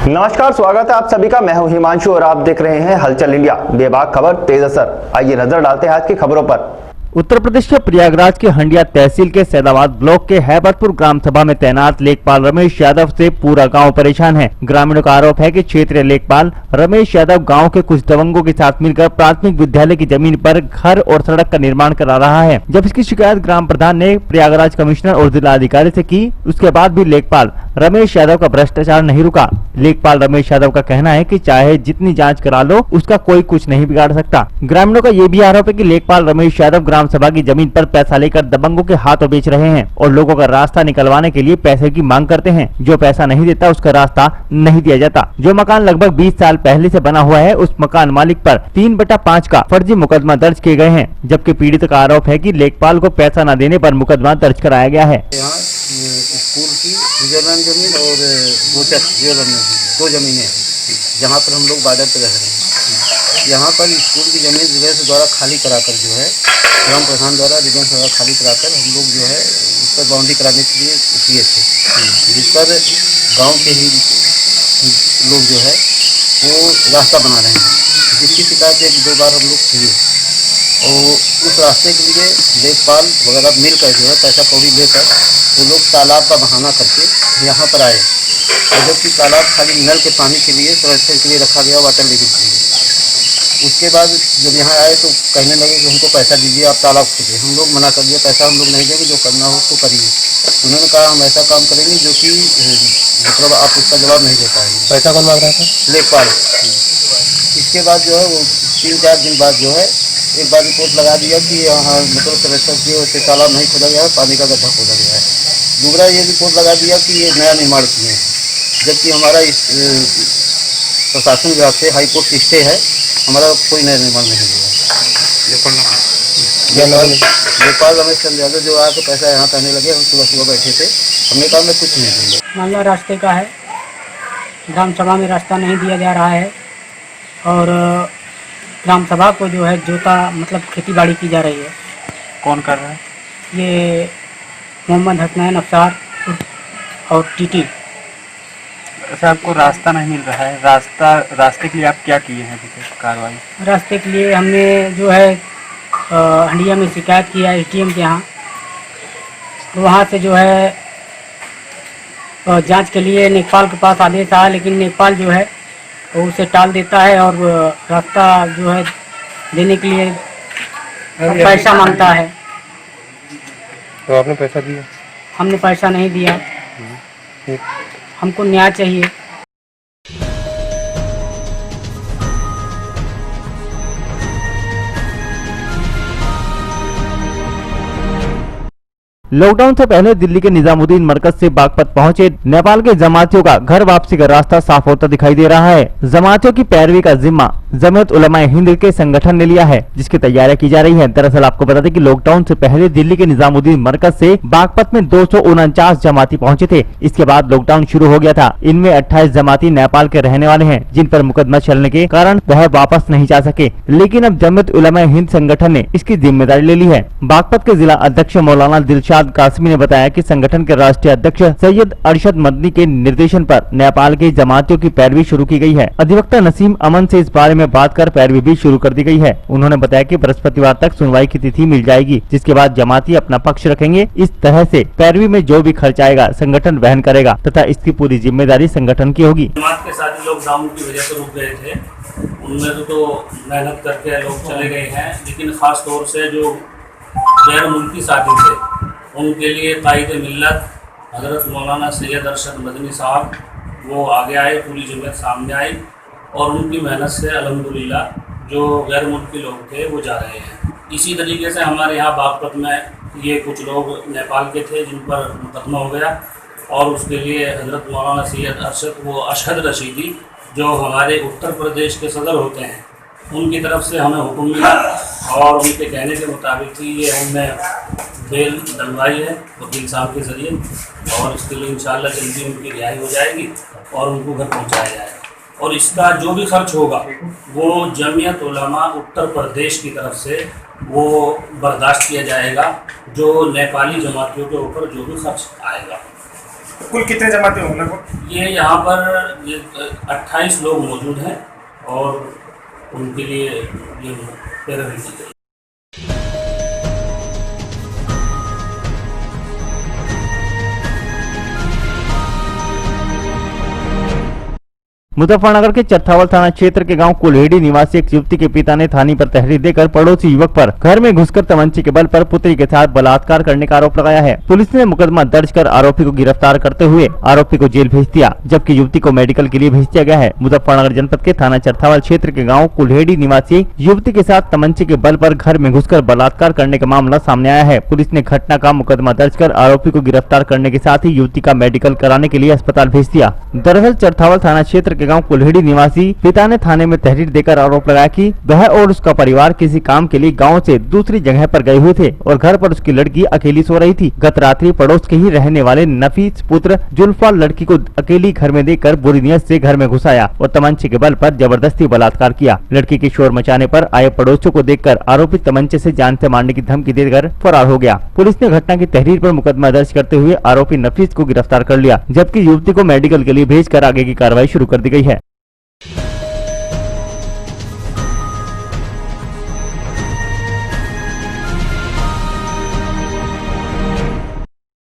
नमस्कार, स्वागत है आप सभी का। मैं हूं हिमांशु और आप देख रहे हैं हलचल इंडिया, बेबाक खबर तेज असर। आइए नजर डालते हैं आज की खबरों पर। उत्तर प्रदेश के प्रयागराज के हंडिया तहसील के सैदाबाद ब्लॉक के हैबतपुर ग्राम सभा में तैनात लेखपाल रमेश यादव से पूरा गांव परेशान है। ग्रामीणों का आरोप है कि क्षेत्रीय लेखपाल रमेश यादव गांव के कुछ दबंगों के साथ मिलकर प्राथमिक विद्यालय की जमीन पर घर और सड़क का निर्माण करा रहा है। जब इसकी शिकायत ग्राम प्रधान ने प्रयागराज कमिश्नर और जिला अधिकारी से की, उसके बाद भी लेखपाल रमेश यादव का भ्रष्टाचार नहीं रुका। लेखपाल रमेश यादव का कहना है कि चाहे जितनी जांच करा लो, उसका कोई कुछ नहीं बिगाड़ सकता। ग्रामीणों का ये भी आरोप है कि लेखपाल रमेश यादव ग्राम सभा की जमीन पर पैसा लेकर दबंगों के हाथों बेच रहे हैं और लोगों का रास्ता निकलवाने के लिए पैसे की मांग करते हैं। जो पैसा नहीं देता उसका रास्ता नहीं दिया जाता। जो मकान लगभग 20 साल पहले से बना हुआ है, उस मकान मालिक पर 3/5 का फर्जी मुकदमा दर्ज किए गए हैं, जबकि पीड़ित का आरोप है कि लेखपाल को पैसा न देने पर मुकदमा दर्ज कराया गया है। स्कूल की रिजर्व जमीन और गोचर दो जमीनें जहाँ पर हम लोग बॉर्डर पर रह रहे हैं। यहाँ पर स्कूल की जमीन रिजर्व द्वारा खाली कराकर जो है ग्राम प्रधान द्वारा रिजर्व द्वारा खाली कराकर हम लोग जो है उस पर बाउंड्री कराने के लिए किए थे, जिस पर गांव के ही लोग जो है वो रास्ता बना रहे हैं, जिसकी शिकायत 1-2 बार हम लोग किए और उस रास्ते के लिए लेखपाल वगैरह मिलकर जो है पैसा कौड़ी लेकर वो लोग तालाब का बहाना करके यहाँ पर आए, और जबकि तालाब खाली नल के पानी के लिए संरक्षण के लिए रखा गया, वाटर लेवल के लिए। उसके बाद जब यहाँ आए तो कहने लगे कि हमको पैसा दीजिए, आप तालाब खोदिए। हम लोग मना कर दिया, पैसा हम लोग नहीं देंगे, जो करना हो उसको करिए। उन्होंने कहा हम ऐसा काम करेंगे जो कि मतलब आप उसका जवाब नहीं दे पाएंगे। पैसा कौन मांग रहा था? लेखपाल। इसके बाद जो है वो 3-4 दिन बाद जो है एक बार रिपोर्ट लगा दिया कि यहाँ मतलब संरक्षण की ओर से तालाब नहीं खोदा गया है, पानी का गड्ढा खोदा गया है। दूसरा ये रिपोर्ट लगा दिया कि ये नया निर्माण किए हैं, जबकि हमारा इस प्रशासन विभाग से हाईकोर्ट की स्टे है, हमारा कोई नया निर्माण नहीं हुआ। लेखपाल रमेश चंद्र यादव जो आके पैसा यहाँ करने लगे, हम सुबह बैठे थे, हमने कहा मैं कुछ नहीं दूंगा। मामला रास्ते का है, ग्राम सभा में रास्ता नहीं दिया जा रहा है और ग्राम सभा को जो है जोता मतलब खेती बाड़ी की जा रही है। कौन कर रहा है? ये मोहम्मद हसनैन अफसार और टीटी। अच्छा, आपको रास्ता नहीं मिल रहा है, रास्ते के लिए आप क्या किए हैं कार्रवाई? रास्ते के लिए हमने जो है हंडिया में शिकायत किया एसडीएम के यहाँ, वहाँ से जो है जांच के लिए नेपाल के पास आदेश आया, लेकिन नेपाल जो है वो उसे टाल देता है और रास्ता जो है देने के लिए पैसा मांगता है। तो आपने पैसा दिया? हमने पैसा नहीं दिया, हमको न्याय चाहिए। लॉकडाउन से पहले दिल्ली के निजामुद्दीन मरकज से बागपत पहुंचे नेपाल के जमातियों का घर वापसी का रास्ता साफ होता दिखाई दे रहा है। जमातियों की पैरवी का जिम्मा जमीयत उलमाए हिंद के संगठन ने लिया है, जिसकी तैयारियां की जा रही है। दरअसल आपको बता दें कि लॉकडाउन से पहले दिल्ली के निजामुद्दीन मरकज से बागपत में 249 जमाती पहुंचे थे। इसके बाद लॉकडाउन शुरू हो गया था। इनमें 28 जमाती नेपाल के रहने वाले हैं, जिन पर मुकदमा चलने के कारण वह वापस नहीं जा सके, लेकिन अब जमीयत उलमाए हिंद संगठन ने इसकी जिम्मेदारी ले ली है। बागपत के जिला अध्यक्ष मौलाना दिलशाद कासमी ने बताया कि संगठन के राष्ट्रीय अध्यक्ष सैयद अरशद मदनी के निर्देशन पर नेपाल के जमातियों की पैरवी शुरू की गई है। अधिवक्ता नसीम अमन से इस बारे में बात कर पैरवी भी शुरू कर दी गई है। उन्होंने बताया कि बृहस्पतिवार तक सुनवाई की तिथि मिल जाएगी, जिसके बाद जमाती अपना पक्ष रखेंगे। इस तरह से पैरवी में जो भी खर्च आएगा संगठन वहन करेगा तथा इसकी पूरी जिम्मेदारी संगठन की होगी। जमात के साथ लॉकडाउन की वजह से रुक गए थे, उनमें तो मेहनत करके लोग चले गए हैं, लेकिन खास तौर से जो गैर मुल्की साथी थे उनके लिए कायद मिल्लत हज़रत मौलाना सैयद अरशद मदनी साहब वो आगे आए, पूरी जमात सामने आई और उनकी मेहनत से अल्हम्दुलिल्लाह जो गैर मुल्की लोग थे वो जा रहे हैं। इसी तरीके से हमारे यहाँ बागपत में ये कुछ लोग नेपाल के थे जिन पर मुकदमा हो गया, और उसके लिए हज़रत मौलाना सैयद अरशद वो अशहद रशीदी जो हमारे उत्तर प्रदेश के सदर होते हैं, उनकी तरफ से हमें हुक्म मिला और उनके कहने के मुताबिक ही ये हमने बेल डलवाई है वकील साहब के ज़रिए, और इसके लिए इंशाअल्लाह जल्दी उनकी रिहाई हो जाएगी और उनको घर पहुंचाया जाएगा। और इसका जो भी खर्च होगा वो जमीयत उलमा उत्तर प्रदेश की तरफ से वो बर्दाश्त किया जाएगा, जो नेपाली जमातियों के ऊपर जो भी खर्च आएगा। कुल कितने जमाते होंगे लगभग? ये यहाँ पर ये 28 लोग मौजूद हैं और उनके लिए ये पैरवी की गई। मुजफ्फरनगर के चरथावल थाना क्षेत्र के गांव कुल्हेड़ी निवासी एक युवती के पिता ने थाने पर तहरीर देकर पड़ोसी युवक पर घर में घुसकर तमंचे के बल पर पुत्री के साथ बलात्कार करने का आरोप लगाया है। पुलिस ने मुकदमा दर्ज कर आरोपी को गिरफ्तार करते हुए आरोपी को जेल भेज दिया, जबकि युवती को मेडिकल के लिए भेज दिया गया है। मुजफ्फरनगर जनपद के थाना चरथावल क्षेत्र के गाँव कुल्हेड़ी निवासी युवती के साथ तमंचे के बल पर घर में घुसकर बलात्कार करने का मामला सामने आया है। पुलिस ने घटना का मुकदमा दर्ज कर आरोपी को गिरफ्तार करने के साथ ही युवती का मेडिकल कराने के लिए अस्पताल भेज दिया। दरअसल चरथावल थाना क्षेत्र के गाँव कुल्हेड़ी निवासी पिता ने थाने में तहरीर देकर आरोप लगाया कि वह और उसका परिवार किसी काम के लिए गांव से दूसरी जगह पर गए हुए थे और घर पर उसकी लड़की अकेली सो रही थी। गत रात्रि पड़ोस के ही रहने वाले नफीस पुत्र जुल्फा लड़की को अकेली घर में देखकर बुरी नियत से घर में घुसाया और तमंचे के बल पर जबरदस्ती बलात्कार किया। लड़की के शोर मचाने पर आए पड़ोसियों को देखकर आरोपी तमंचे से जान से मारने की धमकी देकर फरार हो गया। पुलिस ने घटना की तहरीर पर मुकदमा दर्ज करते हुए आरोपी नफीस को गिरफ्तार कर लिया, जबकि युवती को मेडिकल के लिए भेजकर आगे की कार्रवाई शुरू कर दी गई है।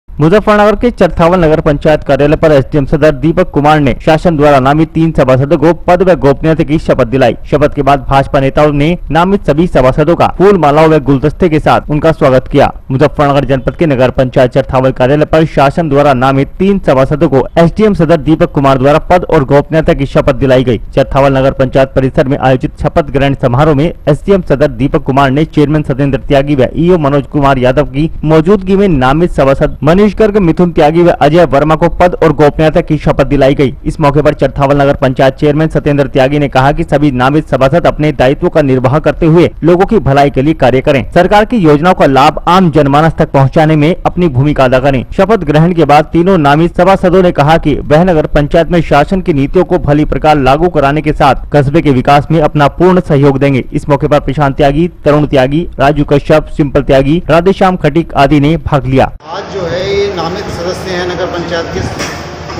मुजफ्फरनगर के चरथावल नगर पंचायत कार्यालय पर एसडीएम सदर दीपक कुमार ने शासन द्वारा नामित 3 सभासदों को पद व गोपनीयता की शपथ दिलाई। शपथ के बाद भाजपा नेताओं ने नामित सभी सभासदों का फूल मालाओं व गुलदस्ते के साथ उनका स्वागत किया। मुजफ्फरनगर जनपद के नगर पंचायत चरथावल कार्यालय पर शासन द्वारा नामित 3 सभासदों को एसडीएम सदर दीपक कुमार द्वारा पद और गोपनीयता की शपथ दिलाई गयी। चरथावल नगर पंचायत परिसर में आयोजित शपथ ग्रहण समारोह में एसडीएम सदर दीपक कुमार ने चेयरमैन सत्येंद्र त्यागी व ईओ मनोज कुमार यादव की मौजूदगी में नामित सभासद मनीष गर्ग, मिथुन त्यागी व अजय वर्मा को पद और गोपनीयता की शपथ दिलाई गई। इस मौके पर चरथावल नगर पंचायत चेयरमैन सत्येंद्र त्यागी ने कहा कि सभी नामित सभासद अपने दायित्वों का निर्वाह करते हुए लोगों की भलाई के लिए कार्य करें, सरकार की योजनाओं का लाभ आम जनमानस तक पहुंचाने में अपनी भूमिका अदा करें। शपथ ग्रहण के बाद तीनों नामित सभासदों ने कहा कि वह नगर पंचायत में शासन की नीतियों को भली प्रकार लागू कराने के साथ कस्बे के विकास में अपना पूर्ण सहयोग देंगे। इस मौके पर प्रशांत त्यागी, तरुण त्यागी, राजू कश्यप, सिंपल त्यागी, राधेश्याम खटीक आदि ने भाग लिया। आज जो है ये नामित सदस्य हैं नगर पंचायत के,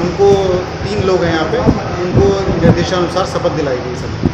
उनको 3 लोग हैं यहाँ पे, उनको निर्देशानुसार शपथ दिलाई गई सभी।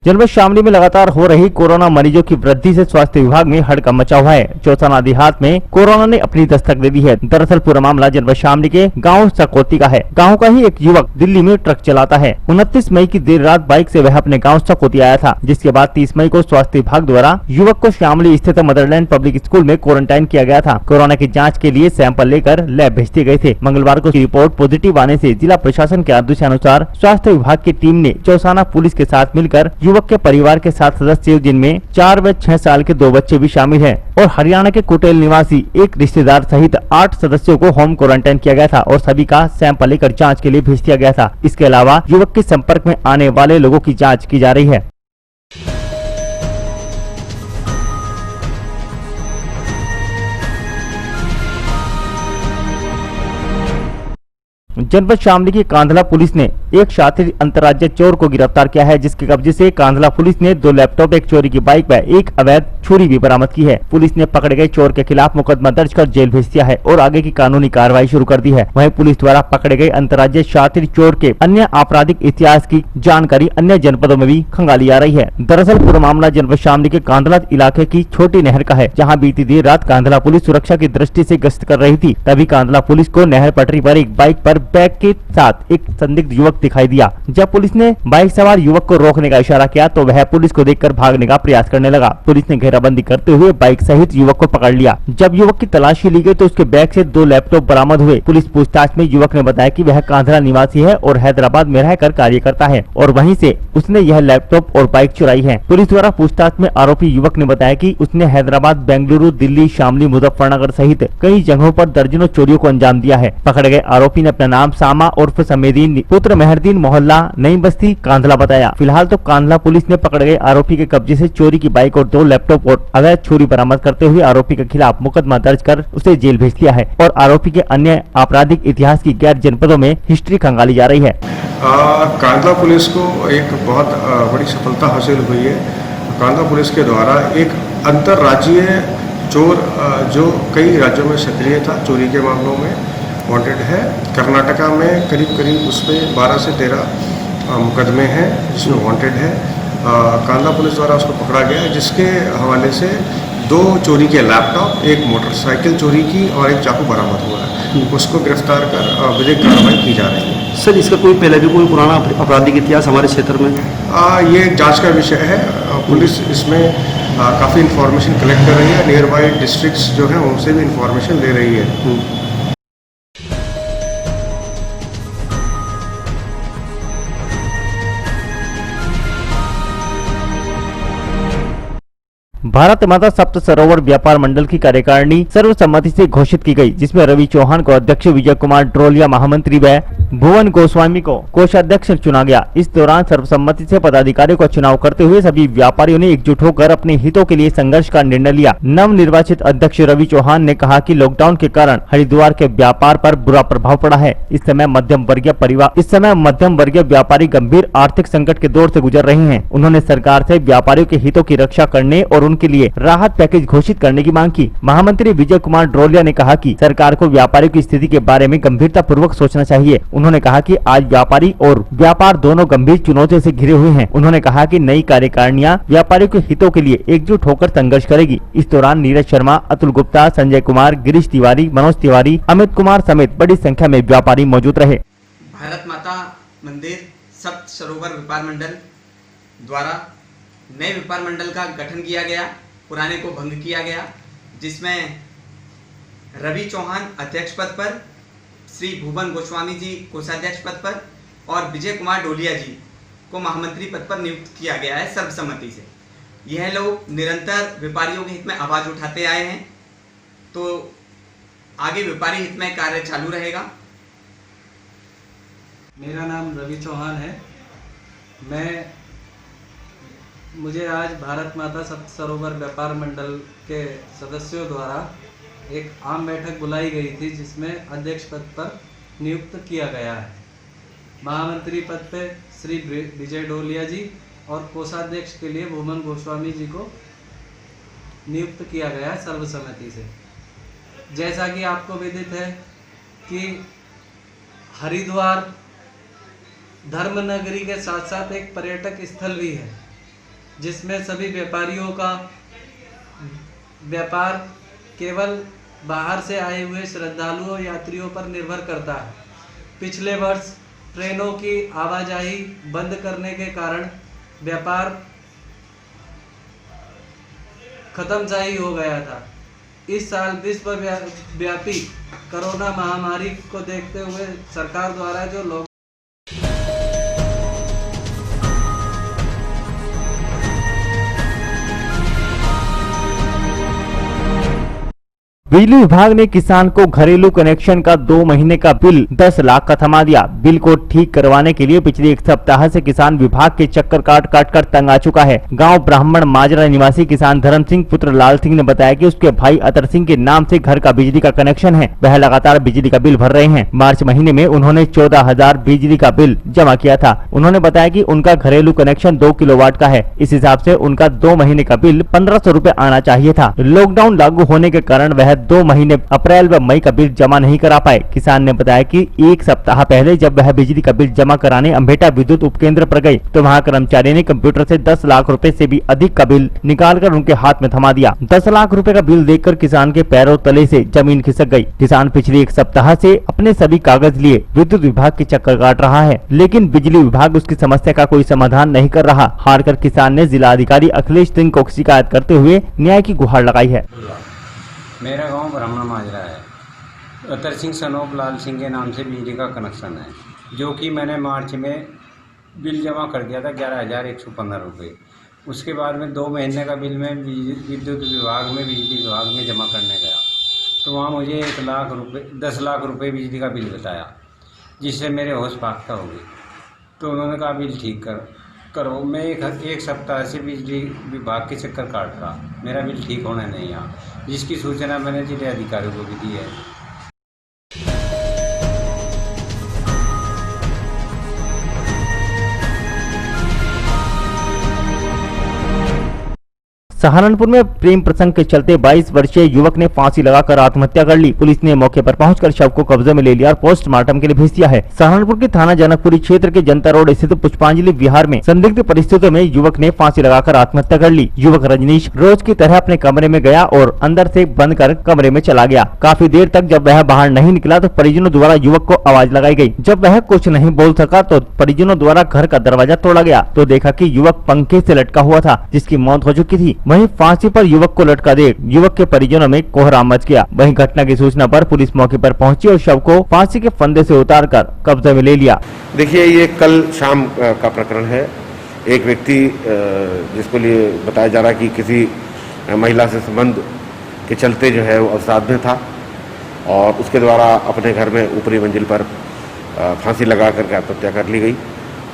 जनपद शामली में लगातार हो रही कोरोना मरीजों की वृद्धि से स्वास्थ्य विभाग में हड़कंप मचा हुआ है। चौसाना देहात में कोरोना ने अपनी दस्तक दे दी है। दरअसल पूरा मामला जनपद शामली के गांव सकोती का है। गांव का ही एक युवक दिल्ली में ट्रक चलाता है। 29 मई की देर रात बाइक से वह अपने गांव सकोती आया था, जिसके बाद 30 मई को स्वास्थ्य विभाग द्वारा युवक को शामली स्थित मदरलैंड पब्लिक स्कूल में क्वारंटाइन किया गया था। कोरोना की जाँच के लिए सैंपल लेकर लैब भेज दिए गए थे। मंगलवार को रिपोर्ट पॉजिटिव आने से जिला प्रशासन के आदेशानुसार स्वास्थ्य विभाग की टीम ने चौसाना पुलिस के साथ मिलकर युवक के परिवार के 7 सदस्य, जिनमें 4 व 6 साल के 2 बच्चे भी शामिल हैं, और हरियाणा के कुटेल निवासी एक रिश्तेदार सहित 8 सदस्यों को होम क्वारंटाइन किया गया था और सभी का सैंपल लेकर जांच के लिए भेज दिया गया था। इसके अलावा युवक के संपर्क में आने वाले लोगों की जांच की जा रही है। जनपद शामली की कांधला पुलिस ने एक शातिर अंतर्राज्यीय चोर को गिरफ्तार किया है, जिसके कब्जे से कांधला पुलिस ने 2 लैपटॉप, एक चोरी की बाइक व एक अवैध छुरी भी बरामद की है। पुलिस ने पकड़े गए चोर के खिलाफ मुकदमा दर्ज कर जेल भेज दिया है और आगे की कानूनी कार्रवाई शुरू कर दी है। वहीं पुलिस द्वारा पकड़े गए अंतर्राज्यीय शातिर चोर के अन्य आपराधिक इतिहास की जानकारी अन्य जनपदों में भी खंगाली जा रही है। दरअसल पूरा मामला जनपद शामली के कांधला इलाके की छोटी नहर का है, जहाँ बीती देर रात कांधला पुलिस सुरक्षा की दृष्टि से गश्त कर रही थी। तभी कांधला पुलिस को नहर पटरी पर एक बाइक पर बैग के साथ एक संदिग्ध युवक दिखाई दिया। जब पुलिस ने बाइक सवार युवक को रोकने का इशारा किया तो वह पुलिस को देखकर भागने का प्रयास करने लगा। पुलिस ने घेराबंदी करते हुए बाइक सहित युवक को पकड़ लिया। जब युवक की तलाशी ली गई तो उसके बैग से 2 लैपटॉप बरामद हुए। पुलिस पूछताछ में युवक ने बताया कि वह कांधला निवासी है और हैदराबाद में रहकर कार्य करता है और वहीं से उसने यह लैपटॉप और बाइक चुराई है। पुलिस द्वारा पूछताछ में आरोपी युवक ने बताया कि उसने हैदराबाद, बेंगलुरु, दिल्ली, शामली, मुजफ्फरनगर सहित कई जगहों पर दर्जनों चोरियों को अंजाम दिया है। पकड़े गए आरोपी ने अपना नाम सामा उर्फ समेदीन पुत्र महर मेहरदीन मोहल्ला नई बस्ती कांधला बताया। फिलहाल तो कांधला पुलिस ने पकड़ गए आरोपी के कब्जे से चोरी की बाइक और 2 लैपटॉप और अवैध छुरी बरामद करते हुए आरोपी के खिलाफ मुकदमा दर्ज कर उसे जेल भेज दिया है और आरोपी के अन्य आपराधिक इतिहास की गैर जनपदों में हिस्ट्री खंगाली जा रही है। कांधला पुलिस को एक बहुत बड़ी सफलता हासिल हुई है। कांधला पुलिस के द्वारा एक अंतर्राज्यीय चोर जो कई राज्यों में सक्रिय था, चोरी के मामलों में वांटेड है। कर्नाटका में करीब उस पर 12 से 13 मुकदमे हैं जिसमें वांटेड है। कांधला पुलिस द्वारा उसको पकड़ा गया, जिसके हवाले से 2 चोरी के लैपटॉप, 1 मोटरसाइकिल चोरी की और 1 चाकू बरामद हुआ है। उसको गिरफ्तार कर विधिक कार्रवाई की जा रही है। सर, इसका कोई पहले भी कोई पुराना आपराधिक इतिहास हमारे क्षेत्र में? ये जांच का विषय है। पुलिस इसमें काफ़ी इन्फॉर्मेशन कलेक्ट कर रही है। नियर बाई डिस्ट्रिक्ट्स जो हैं उनसे भी इन्फॉर्मेशन ले रही है। भारत माता सप्त सरोवर व्यापार मंडल की कार्यकारिणी सर्वसम्मति से घोषित की गई, जिसमें रवि चौहान को अध्यक्ष, विजय कुमार ड्रोलिया महामंत्री व भुवन गोस्वामी को कोषाध्यक्ष चुना गया। इस दौरान सर्वसम्मति से पदाधिकारियों का चुनाव करते हुए सभी व्यापारियों ने एकजुट होकर अपने हितों के लिए संघर्ष का निर्णय लिया। नव निर्वाचित अध्यक्ष रवि चौहान ने कहा कि लॉकडाउन के कारण हरिद्वार के व्यापार पर बुरा प्रभाव पड़ा है। इस समय मध्यम वर्गीय व्यापारी गंभीर आर्थिक संकट के दौर से गुजर रहे हैं। उन्होंने सरकार से व्यापारियों के हितों की रक्षा करने और उनके लिए राहत पैकेज घोषित करने की मांग की। महामंत्री विजय कुमार ड्रोलिया ने कहा कि सरकार को व्यापारियों की स्थिति के बारे में गंभीरता पूर्वक सोचना चाहिए। उन्होंने कहा कि आज व्यापारी और व्यापार दोनों गंभीर चुनौतियों से घिरे हुए हैं। उन्होंने कहा कि नई कार्यकारिणियां व्यापारियों के हितों के लिए एकजुट होकर संघर्ष करेगी। इस दौरान नीरज शर्मा, अतुल गुप्ता, संजय कुमार, गिरीश तिवारी, मनोज तिवारी, अमित कुमार समेत बड़ी संख्या में व्यापारी मौजूद रहे। भारत माता मंदिर सप्त सरोवर व्यापार मंडल द्वारा नए व्यापार मंडल का गठन किया गया, पुराने को भंग किया गया, जिसमें रवि चौहान अध्यक्ष पद पर, श्री भुवन गोस्वामी जी कोषाध्यक्ष पद पर और विजय कुमार डोलिया जी को महामंत्री पद पर नियुक्त किया गया है सर्वसम्मति से। यह लोग निरंतर व्यापारियों के हित में आवाज़ उठाते आए हैं, तो आगे व्यापारी हित में कार्य चालू रहेगा। मेरा नाम रवि चौहान है। मुझे आज भारत माता सप्त सरोवर व्यापार मंडल के सदस्यों द्वारा एक आम बैठक बुलाई गई थी, जिसमें अध्यक्ष पद पर नियुक्त किया गया है। महामंत्री पद पे श्री विजय डोलिया जी और कोषाध्यक्ष के लिए भुवन गोस्वामी जी को नियुक्त किया गया है सर्वसम्मति से। जैसा कि आपको विदित है कि हरिद्वार धर्म नगरी के साथ साथ एक पर्यटक स्थल भी है, जिसमें सभी व्यापारियों का व्यापार केवल बाहर से आए हुए श्रद्धालुओं यात्रियों पर निर्भर करता है। पिछले वर्ष ट्रेनों की आवाजाही बंद करने के कारण व्यापार खत्म सा ही हो गया था। इस साल विश्वव्यापी कोरोना महामारी को देखते हुए सरकार द्वारा जो लोग बिजली विभाग ने किसान को घरेलू कनेक्शन का 2 महीने का बिल 10 लाख का थमा दिया। बिल को ठीक करवाने के लिए पिछले 1 सप्ताह से किसान विभाग के चक्कर काट कर तंग आ चुका है। गांव ब्राह्मण माजरा निवासी किसान धर्म सिंह पुत्र लाल सिंह ने बताया कि उसके भाई अतर सिंह के नाम से घर का बिजली का कनेक्शन है। वह लगातार बिजली का बिल भर रहे हैं। मार्च महीने में उन्होंने 14,000 बिजली का बिल जमा किया था। उन्होंने बताया कि उनका घरेलू कनेक्शन 2 किलोवाट का है। इस हिसाब से उनका 2 महीने का बिल 1500 रूपए आना चाहिए था। लॉकडाउन लागू होने के कारण वह 2 महीने अप्रैल व मई का बिल जमा नहीं करा पाए। किसान ने बताया कि 1 सप्ताह पहले जब वह बिजली का बिल जमा कराने अम्बेटा विद्युत उपकेंद्र पर गए तो वहां कर्मचारी ने कंप्यूटर से 10 लाख रुपए से भी अधिक का बिल निकालकर उनके हाथ में थमा दिया। 10 लाख रुपए का बिल देखकर किसान के पैरों तले से जमीन खिसक गई। किसान पिछले 1 सप्ताह से अपने सभी कागज लिए विद्युत विभाग के चक्कर काट रहा है, लेकिन बिजली विभाग उसकी समस्या का कोई समाधान नहीं कर रहा। हार कर किसान ने जिला अधिकारी अखिलेश सिंह को शिकायत करते हुए न्याय की गुहार लगाई है। मेरा गांव ब्राह्मण माजरा है। अतर सिंह सनोप लाल सिंह के नाम से बिजली का कनेक्शन है, जो कि मैंने मार्च में बिल जमा कर दिया था 11,115 रुपये। उसके बाद में 2 महीने का बिल में विद्युत विभाग में बिजली विभाग में जमा करने गया, तो वहाँ मुझे 10 लाख रुपये बिजली का बिल बताया, जिससे मेरे होश फाख्ता हो गई। तो उन्होंने कहा बिल ठीक करो। मैं एक सप्ताह से बिजली विभाग के चक्कर काट रहा, मेरा बिल ठीक होना नहीं यहाँ, जिसकी सूचना मैंने जिले अधिकारियों को भी दी है। सहारनपुर में प्रेम प्रसंग के चलते 22 वर्षीय युवक ने फांसी लगाकर आत्महत्या कर ली। पुलिस ने मौके पर पहुंचकर शव को कब्जे में ले लिया और पोस्टमार्टम के लिए भेज दिया है। सहारनपुर के थाना जनकपुरी क्षेत्र के जनता रोड स्थित पुष्पांजलि विहार में संदिग्ध परिस्थितियों में युवक ने फांसी लगाकर आत्महत्या कर ली। युवक रजनीश रोज की तरह अपने कमरे में गया और अंदर से बंद कर कमरे में चला गया। काफी देर तक जब वह बाहर नहीं निकला तो परिजनों द्वारा युवक को आवाज लगाई गई। जब वह कुछ नहीं बोल सका तो परिजनों द्वारा घर का दरवाजा तोड़ा गया तो देखा कि युवक पंखे से लटका हुआ था, जिसकी मौत हो चुकी थी। वहीं फांसी पर युवक को लटका देख युवक के परिजनों में कोहराम मच गया। वहीं घटना की सूचना पर पुलिस मौके पर पहुंची और शव को फांसी के फंदे से उतारकर कब्जे में ले लिया। देखिए, ये कल शाम का प्रकरण है। एक व्यक्ति जिसको लिए बताया जा रहा है कि किसी महिला से संबंध के चलते जो है वो अवसाद में था और उसके द्वारा अपने घर में ऊपरी मंजिल पर फांसी लगा करके आत्महत्या कर ली गई।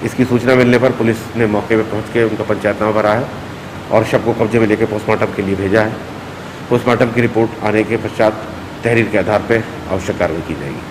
इसकी सूचना मिलने पर पुलिस ने मौके पर पहुंच के उनका पंचायतनामा भरा है और शव को कब्जे में लेकर पोस्टमार्टम के लिए भेजा है। पोस्टमार्टम की रिपोर्ट आने के पश्चात तहरीर के आधार पर आवश्यक कार्रवाई की जाएगी।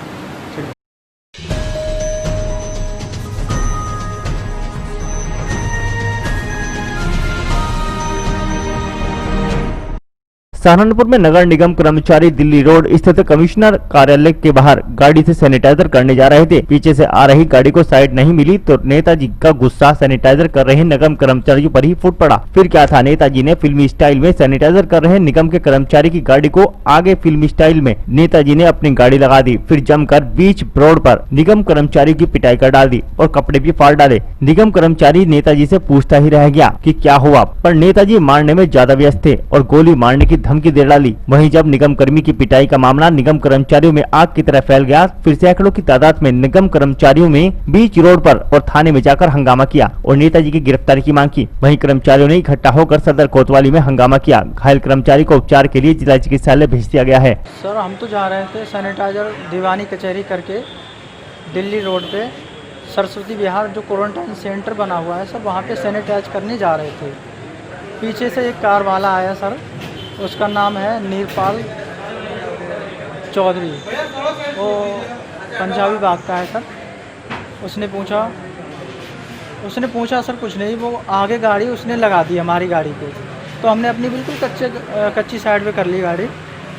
सहारनपुर में नगर निगम कर्मचारी दिल्ली रोड स्थित कमिश्नर कार्यालय के बाहर गाड़ी से सैनिटाइजर करने जा रहे थे। पीछे से आ रही गाड़ी को साइड नहीं मिली तो नेताजी का गुस्सा सैनिटाइजर कर रहे निगम कर्मचारियों पर ही फूट पड़ा। फिर क्या था, नेताजी ने फिल्मी स्टाइल में सैनिटाइजर कर रहे निगम के कर्मचारी की गाड़ी को आगे फिल्मी स्टाइल में नेताजी ने अपनी गाड़ी लगा दी। फिर जमकर बीच रोड पर निगम कर्मचारी की पिटाई कर डाल दी और कपड़े भी फाड़ डाले। निगम कर्मचारी नेताजी से पूछता ही रह गया कि क्या हुआ, पर नेताजी मारने में ज्यादा व्यस्त थे और गोली मारने की धमकी दे डाली। वहीं जब निगम कर्मी की पिटाई का मामला निगम कर्मचारियों में आग की तरह फैल गया, फिर सैकड़ों की तादाद में निगम कर्मचारियों में बीच रोड पर और थाने में जाकर हंगामा किया और नेताजी की गिरफ्तारी की मांग की। वहीं कर्मचारियों ने इकट्ठा होकर सदर कोतवाली में हंगामा किया। घायल कर्मचारी को उपचार के लिए जिला चिकित्सालय भेज दिया गया है। सर, हम तो जा रहे थे सैनिटाइजर दीवानी कचहरी करके दिल्ली रोड पे सरस्वती विहार जो क्वारंटाइन सेंटर बना हुआ है सर, वहाँ पे सैनिटाइज करने जा रहे थे। पीछे से एक कार वाला आया सर, उसका नाम है नीरपाल चौधरी, वो पंजाबी बाग का है सर। उसने पूछा सर कुछ नहीं, वो आगे गाड़ी उसने लगा दी हमारी गाड़ी पे, तो हमने अपनी बिल्कुल कच्ची साइड पे कर ली गाड़ी।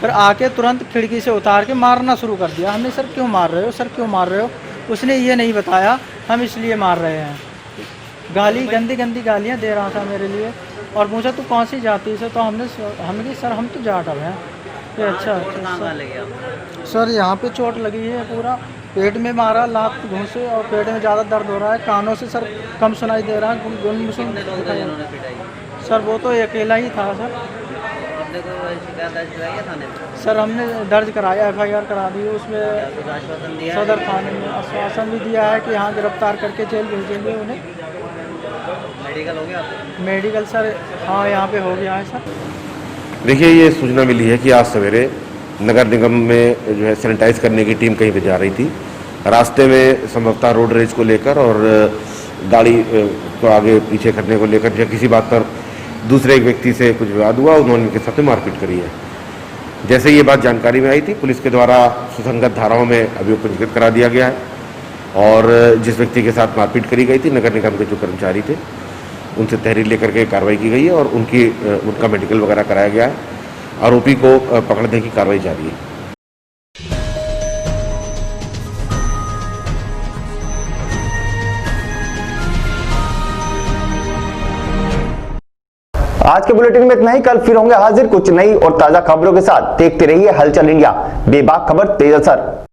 फिर आके तुरंत खिड़की से उतार के मारना शुरू कर दिया। हमने सर क्यों मार रहे हो, सर क्यों मार रहे हो, उसने ये नहीं बताया, हम इसलिए मार रहे हैं। गाली गंदी गंदी गालियाँ दे रहा था मेरे लिए और पूछा तू कौन सी जाति से, तो हमने सर हम तो जाटव हैं। ये अच्छा सर, यहाँ पे चोट लगी है, पूरा पेट में मारा लात घूंसे और पेट में ज़्यादा दर्द हो रहा है। कानों से सर कम सुनाई दे रहा है। सर वो तो अकेला ही था सर। सर हमने दर्ज कराया, FIR करा दी, उसमें सदर थाने में आश्वासन भी दिया है कि यहाँ गिरफ्तार करके जेल भेजेंगे उन्हें। मेडिकल हो गया? मेडिकल सर हाँ यहाँ पे हो गया है सर। देखिए, ये सूचना मिली है कि आज सवेरे नगर निगम में जो है सैनिटाइज करने की टीम कहीं पे जा रही थी। रास्ते में संभवतः रोड रेज को लेकर और गाड़ी को आगे पीछे करने को लेकर या किसी बात पर दूसरे एक व्यक्ति से कुछ विवाद हुआ, उन्होंने उनके साथ मारपीट करी है। जैसे ये बात जानकारी में आई थी, पुलिस के द्वारा सुसंगत धाराओं में अभियोग पंजीकृत करा दिया गया है और जिस व्यक्ति के साथ मारपीट करी गई थी, नगर निगम के जो कर्मचारी थे, उनसे तहरीर लेकर के कार्रवाई की गई है और उनका मेडिकल वगैरह कराया गया है। आरोपी को पकड़ने की कार्रवाई जारी है। आज के बुलेटिन में इतना ही। कल फिर होंगे हाजिर कुछ नई और ताजा खबरों के साथ। देखते रहिए हलचल इंडिया, बेबाक खबर तेज असर।